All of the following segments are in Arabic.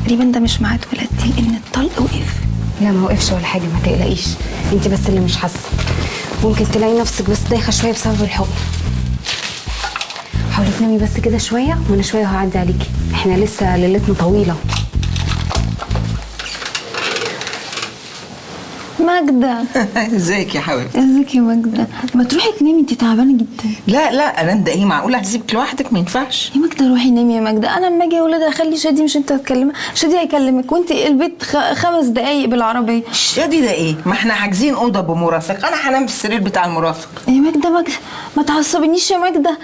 تقريبا ده مش ميعاد ولادتي لان الطلق وقف. لا ما وقفش ولا حاجه، ما تقلقيش، انت بس اللي مش حاسه. ممكن تلاقي نفسك بس دايخه شويه بسبب الحقن. حاولي تنامي بس كده شويه وانا شويه هعدي عليكي، احنا لسه ليلتنا طويله. ماجدة ازيك يا حبيبتي؟ ازيك يا ماجدة؟ ما تروحي تنامي، انت تعبانه جدا. لا انام ده ايه؟ معقوله هسيبك لوحدك؟ ما ينفعش يا ماجدة روحي نامي يا ماجدة. انا لما اجي يا ولاد اخلي شادي، مش انت هتكلمها، شادي هيكلمك وانت البيت 5 دقايق بالعربيه. شادي ده ايه؟ ما احنا حاجزين اوضه بمرافق، انا هنام في السرير بتاع المرافق. يا ماجدة ما تعصبنيش يا ماجدة،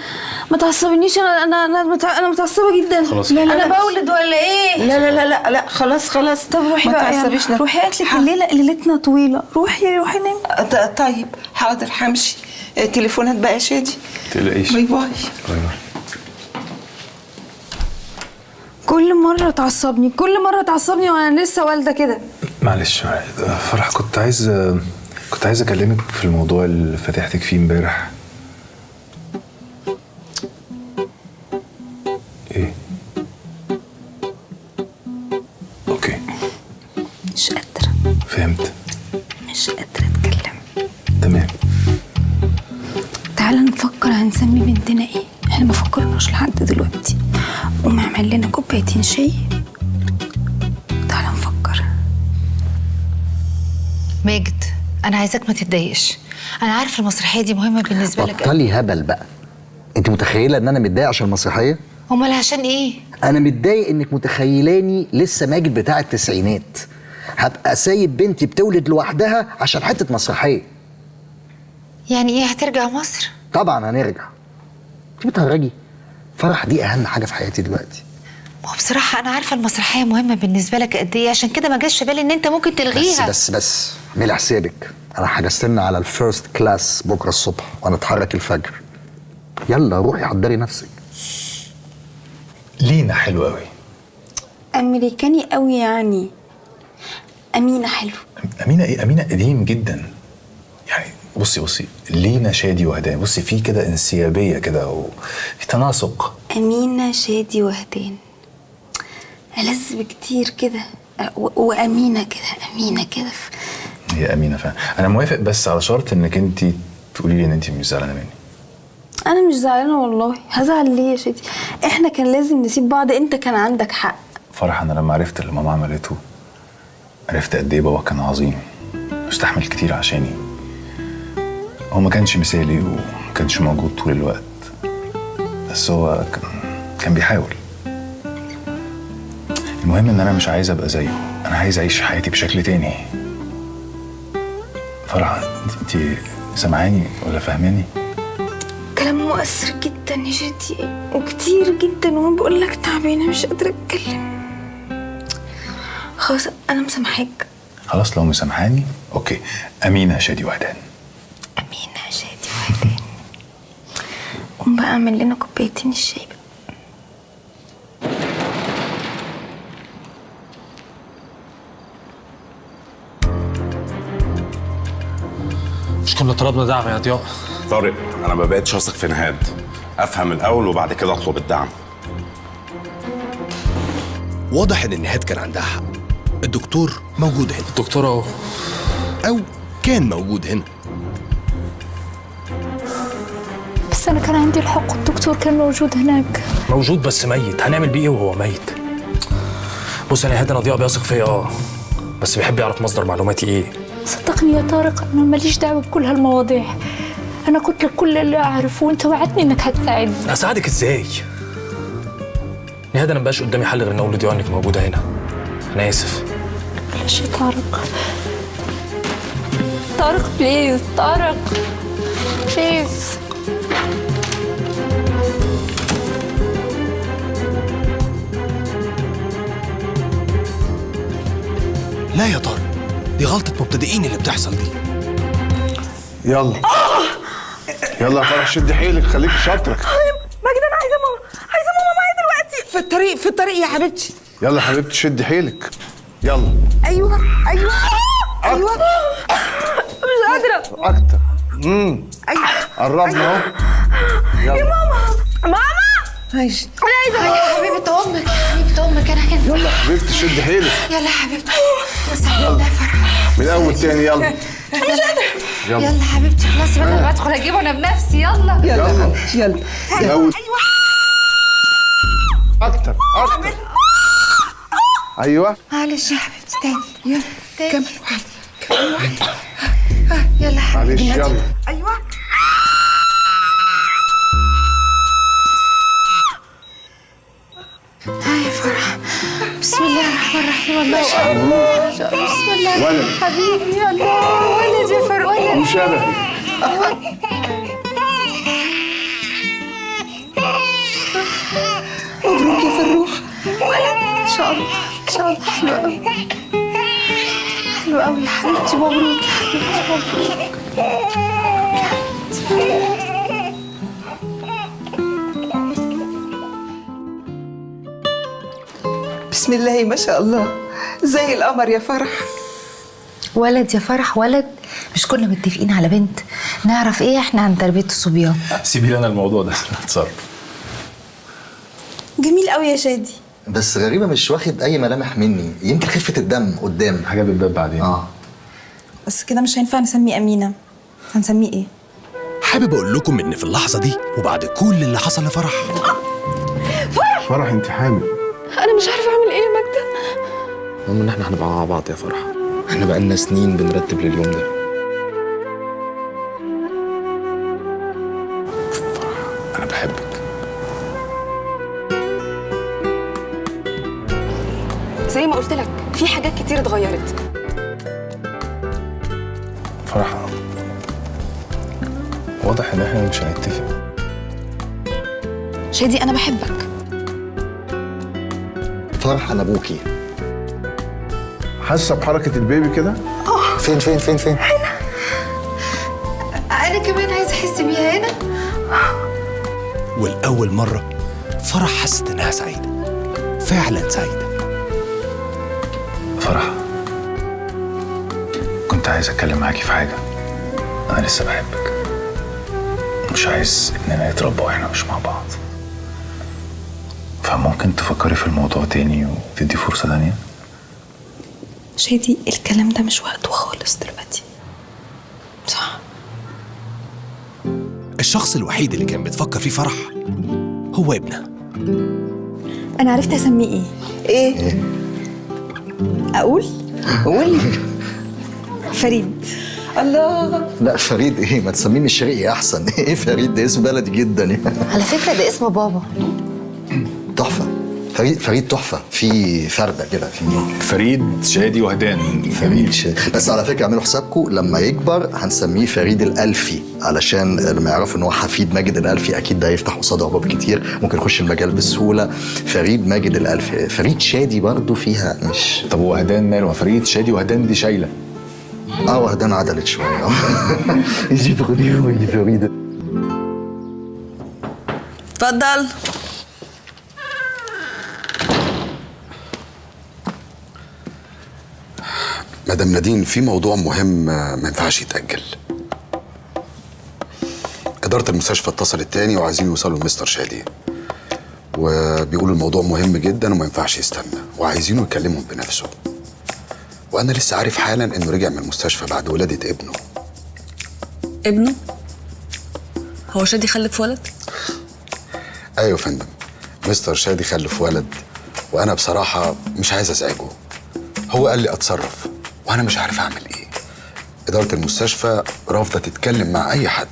ما تعصبنيش. انا متعصبه جدا. خلاص انا بولد ولا ايه؟ لا خلاص. طب روحي ما بقى تعصبيش. روحي، قالت لك الليله ليلتنا طويله. روحي نامي. طيب حاضر همشي. تليفونات بقى يا شادي. تقلقيش. باي. كل مره تعصبني وانا لسه والده كده. معلش فرح، كنت عايز اكلمك في الموضوع اللي فتحتك فيه امبارح. ايه؟ اوكي. مش قادره. فهمت. مش قادره اتكلم. تمام. تعالى نفكر هنسمي بنتنا ايه. احنا ما فكرناش لحد دلوقتي. قوم اعمل لنا كوبايتين شاي. تعالى نفكر. ماجد، انا عايزاك ما تتضايقش. انا عارفه المسرحيه دي مهمه بالنسبه لك. بطلي هبل بقى. انت متخيله ان انا متضايق عشان المسرحيه؟ امال عشان ايه؟ انا متضايق انك متخيلاني لسه ماجد بتاع التسعينات، هبقى سايب بنتي بتولد لوحدها عشان حته مسرحيه. يعني ايه؟ هترجع مصر؟ طبعا هنرجع. انت بتهرجي؟ فرح دي اهم حاجه في حياتي دلوقتي. ما هو بصراحه انا عارفه المسرحيه مهمه بالنسبه لك قد ايه، عشان كده ما جاش في بالي ان انت ممكن تلغيها. بس اعملي حسابك، انا حجزت لنا على الفيرست كلاس بكره الصبح وهنتحرك الفجر. يلا روحي حضري نفسك. لينا حلو قوي. امريكاني قوي يعني. امينه حلو. امينه ايه؟ امينه قديم جدا. يعني بصي لينا شادي وهدان، بصي في كده انسيابيه كده وفي تناسق. امينه شادي وهدان ألذ بكتير كده. وامينه كده هي امينه فعلا. انا موافق بس على شرط انك انت تقولي لي ان انت مش زعلانه مني. انا مش زعلانه والله. هزعل ليه يا شادي؟ احنا كان لازم نسيب بعض. انت كان عندك حق. فرح، انا لما عرفت اللي ماما عملته عرفت قد ايه بابا كان عظيم، استحمل كتير عشاني. هو ما كانش مثالي وما كانش موجود طول الوقت، بس هو كان بيحاول. المهم ان انا مش عايز ابقى زيه، انا عايز اعيش حياتي بشكل تاني. فرح، انت سامعاني ولا فاهماني؟ كلام مؤثر جدا يا شادي وكتير جدا، وانا بقول لك تعبانه مش قادره اتكلم. خلاص انا مسامحاك. خلاص لو مسامحاني اوكي. امينه شادي وهدان. امينه شادي وهدان. قوم بقى اعمل لنا كوبايتين الشاي بقى. مش كنا طلبنا دعم يا ضياء؟ طارق، انا ما بقتش اثق في نهاد. افهم الاول وبعد كده اطلب الدعم. واضح ان نهاد كان عندها حق. الدكتور موجود هنا. الدكتور اهو. او كان موجود هنا. بس انا كان عندي الحق، الدكتور كان موجود هناك. موجود بس ميت، هنعمل بيه ايه وهو ميت؟ بص انا هادي، ضياء بيثق فيا بس بيحب يعرف مصدر معلوماتي ايه. صدقني يا طارق، انا ماليش دعوه بكل هالمواضيع. انا قلت لك كل اللي اعرفه وانت وعدتني انك هتساعدني. اساعدك ازاي؟ نهاد انا مبقاش قدامي حل غير ان اقول لضياء انك موجوده هنا. انا اسف. معلش يا طارق. طارق بليز، طارق بليز. لا يا طارق، دي غلطة مبتدئين اللي بتحصل دي. يلا يلا يا فرح، شدي حيلك، خليكي شاطرة. ماجد انا عايزه ماما معايا دلوقتي. في الطريق يا حبيبتي. يلا حبيبتي شدي حيلك. يلا. ايوه مش قادره اكتر. ايوه قربنا اهو. يا ماما ماشي. انا عايزه حبيبه امك امك انا هنا. يلا حبيبتي شدي حيلك. يلا حبيبتي. يا سلام يا فرح. من اول تاني يلا. يلا حبيبتي خلاص بقى انا بدخل اجيبه انا بنفسي. يلا يلا يلا. من اول. اكتر اكتر. ايوه. معلش يا حبيبتي تاني. يلا تاني. كمل واحد. يلا معلش يلا. ايوه. يا فرح. بسم الله الرحمن الرحيم. الله اكبر. بسم الله ولد. حبيبي. يا الله ولد يا فرح. ولد. وشبه. مبروك يا فروح. ولد ان شاء الله. ان شاء الله. حلو قوي. حلو قوي يا حبيبتي. مبروك يا حبيبتي. مبروك. بسم الله ما شاء الله، زي القمر يا فرح. ولد يا فرح. ولد. مش كنا متفقين على بنت؟ نعرف ايه احنا عن تربية الصبيان؟ سيبي لي انا الموضوع ده اتصرف. جميل قوي يا شادي. بس غريبه مش واخد اي ملامح مني، يمكن خفه الدم قدام. حاجه بتبان بعدين. بس كده مش هينفع نسميه أمينة. هنسميه ايه؟ حابب اقول لكم ان في اللحظه دي وبعد كل اللي حصل لفرح، فرح انت حامل. انا مش عارفه اعمل ايه يا ماجده. المهم ان احنا هنبقى مع بعض يا فرح. احنا بقالنا سنين بنرتب لليوم ده. انا بحبك. زي ما قلت لك في حاجات كتير اتغيرت. فرح واضح ان احنا مش هنتفق. شادي أنا بحبك. فرح انا ابوكي. حاسه بحركه البيبي كده؟ فين فين فين فين؟ انا كمان عايزه احس بيها هنا. والاول مره فرح حست انها سعيده، فعلا سعيده. فرح كنت عايز اتكلم معاكي في حاجه. انا لسه بحبك، مش عايز اننا نتربى واحنا مش مع بعض. فممكن تفكري في الموضوع تاني وتدي فرصه تانيه. شادي الكلام ده مش وقته خالص دلوقتي. صح. الشخص الوحيد اللي كان بتفكر فيه فرح هو ابنها. أنا عرفت أسميه ايه؟ ايه؟ أقول؟ قولي. فريد. الله. لا فريد ايه، ما تسميه مش شرقي احسن. ايه فريد ده اسم بلدي جدا يعني. على فكره ده اسم بابا. تحفه. فريد تحفه، في فرده كده في فريد شادي وهدان. فريد بس على فكره اعملوا حسابكم لما يكبر هنسميه فريد الألفي، علشان لما يعرف ان هو حفيد ماجد الألفي اكيد ده هيفتح قصاده ابواب كتير، ممكن يخش المجال بسهوله. فريد ماجد الألفي. فريد شادي برضه فيها مش. طب وهدان ماله؟ فريد شادي وهدان دي شايله. وهدان عدلت شويه. يجي فريد. اتفضل. مدام نادين، في موضوع مهم ما ينفعش يتأجل. إدارة المستشفى اتصلت تاني وعايزين يوصلوا لمستر شادي، وبيقولوا الموضوع مهم جدا وما ينفعش يستنى، وعايزينه يكلمهم بنفسه. وأنا لسه عارف حالا إنه رجع من المستشفى بعد ولادة ابنه. ابنه؟ هو شادي خلف ولد؟ أيوة يا فندم، مستر شادي خلف ولد، وأنا بصراحة مش عايز أزعجه. هو قال لي أتصرف وأنا مش عارف أعمل إيه. إدارة المستشفى رافضة تتكلم مع أي حد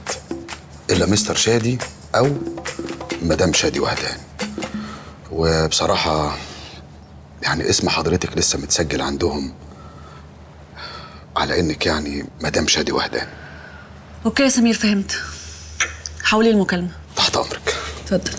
إلا مستر شادي أو مدام شادي وهدان. وبصراحة يعني اسم حضرتك لسه متسجل عندهم على إنك يعني مدام شادي وهدان. اوكي يا سمير فهمت. حولي المكالمة. تحت أمرك. اتفضل.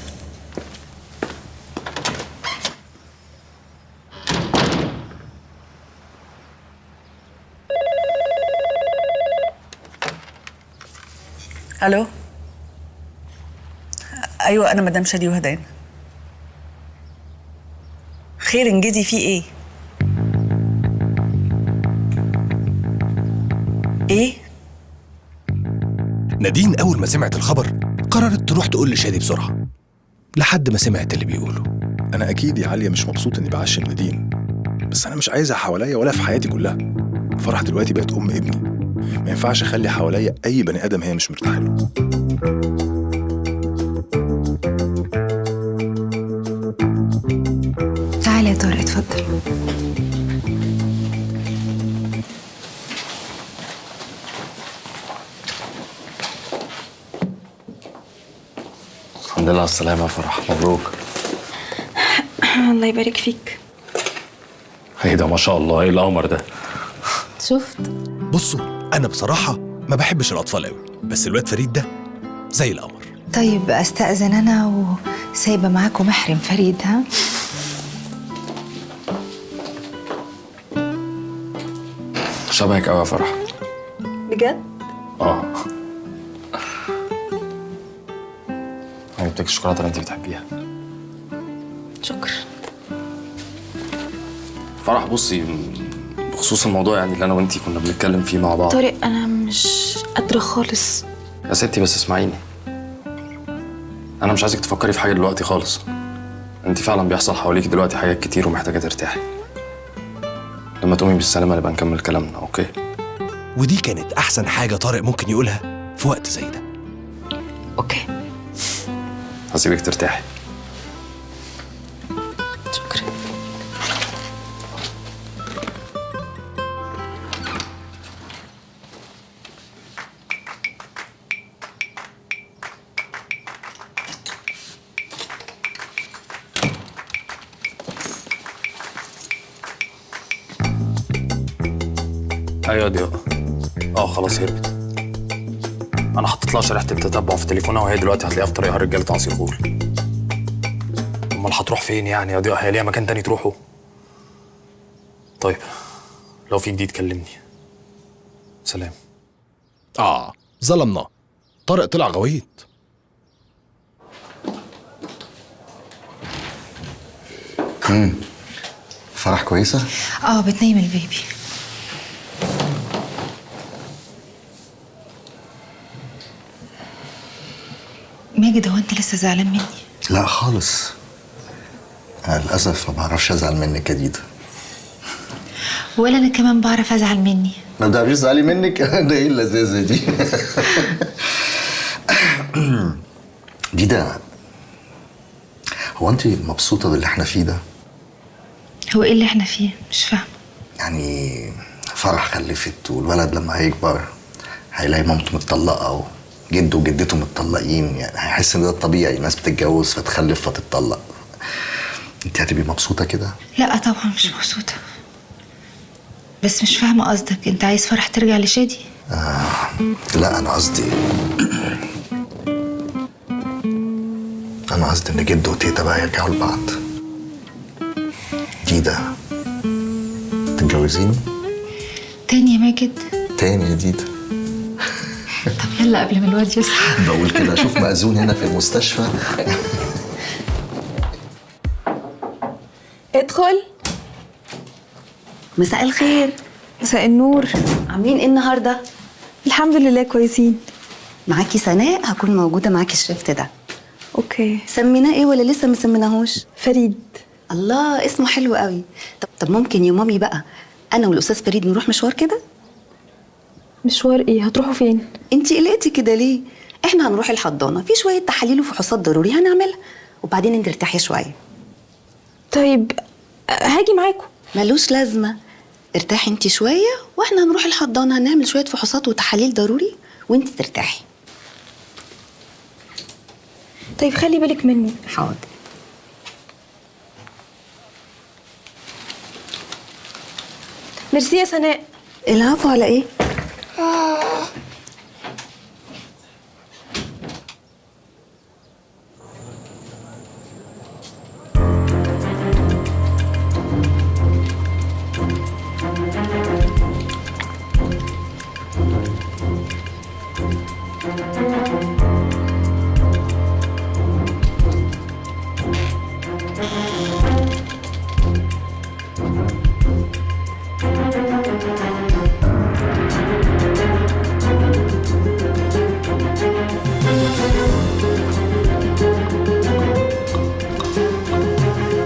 الو. ايوه انا مدام شادي وهدان. خير انجزي في ايه؟ ايه؟ نادين اول ما سمعت الخبر قررت تروح تقول لشادي بسرعه، لحد ما سمعت اللي بيقوله. انا اكيد يا عليا مش مبسوط اني بعشم نديم، بس انا مش عايزها حواليا ولا في حياتي كلها. فرح دلوقتي بقت ام ابني، ما ينفعش اخلي حواليا اي بني ادم هي مش مرتاحه له. تعالى يا طارق اتفضل. الحمد لله على السلامة يا فرح، مبروك. الله يبارك فيك. ايه ده ما شاء الله، ايه القمر ده؟ شفت؟ بصوا انا بصراحه ما بحبش الاطفال قوي، بس الواد فريد ده زي القمر. طيب استأذن انا وسايبه معاكم محرم فريد. ها شبهك قوي يا فرح. بجد؟ اه. انا جبت لك الشوكولاته اللي انت بتحبيها. شكرا. فرح بصي، بخصوص الموضوع يعني اللي انا وانتي كنا بنتكلم فيه مع بعض. طارق انا مش قادره خالص. يا ستي بس اسمعيني، انا مش عايزك تفكري في حاجه دلوقتي خالص. انت فعلا بيحصل حواليك دلوقتي حاجات كتير ومحتاجه ترتاحي. لما تقومي بالسلامه نبقى نكمل كلامنا، اوكي؟ ودي كانت احسن حاجه طارق ممكن يقولها في وقت زي ده. اوكي. هسيبك ترتاحي. شكرا. ايوه دي خلاص هربت. انا حطيت لها شريحه التتبع في تليفونها وهي دلوقتي هتلاقيها في طريقها رجاله عصير غول. امال هتروح فين يعني يا ضياء؟ هي ليها مكان تاني تروحه؟ طيب لو في جديد كلمني. سلام. ظلمنا. طارق طلع غويط. فرح كويسه؟ بتنيم البيبي. ماجد هو انت لسه زعلان مني؟ لا خالص، أنا للاسف ما بعرفش ازعل منك يا ديدا. ولا انا كمان بعرف ازعل مني. ما بتعرفيش تزعلي منك؟ ده ايه اللذاذه دي؟ ديدا، هو انت مبسوطه باللي احنا فيه ده؟ هو ايه اللي احنا فيه؟ مش فاهمه. يعني فرح خلفت والولد لما هيكبر هيلاقي مامته متطلقه وجده وجدته متطلقين، يعني هيحس ان ده الطبيعي، الناس بتتجوز فتخلف فتتطلق. انت هتبقي مبسوطه كده؟ لا طبعا مش مبسوطه، بس مش فاهمه قصدك. انت عايز فرح ترجع لشادي؟ لا انا قصدي ان جده وتيتا بقى يرجعوا لبعض. ديدا تتجوزيني تاني يا ماجد؟ تاني يا ديدا. طب يلا قبل ما الواد يصحى. بقول كده اشوف مأذون هنا في المستشفى. ادخل. مساء الخير. مساء النور. عاملين ايه النهارده؟ الحمد لله كويسين. معاكي سناء، هكون موجوده معاكي الشفت ده. اوكي. سميناه ايه ولا لسه ما سميناهوش؟ فريد. الله، اسمه حلو قوي. طب ممكن يا مامي بقى انا والاستاذ فريد نروح مشوار كده؟ مشوار ايه؟ هتروحوا فين؟ انتي قلقتي كده ليه؟ احنا هنروح الحضانه، في شويه تحاليل وفحوصات ضروري هنعملها، وبعدين انت ارتاحي شويه. طيب هاجي معاكم. ملوش لازمه، ارتاحي انتي شويه واحنا هنروح الحضانه، هنعمل شويه فحوصات وتحاليل ضروري وانتي ترتاحي. طيب خلي بالك مني. حاضر. ميرسي يا سناء. العفو على ايه؟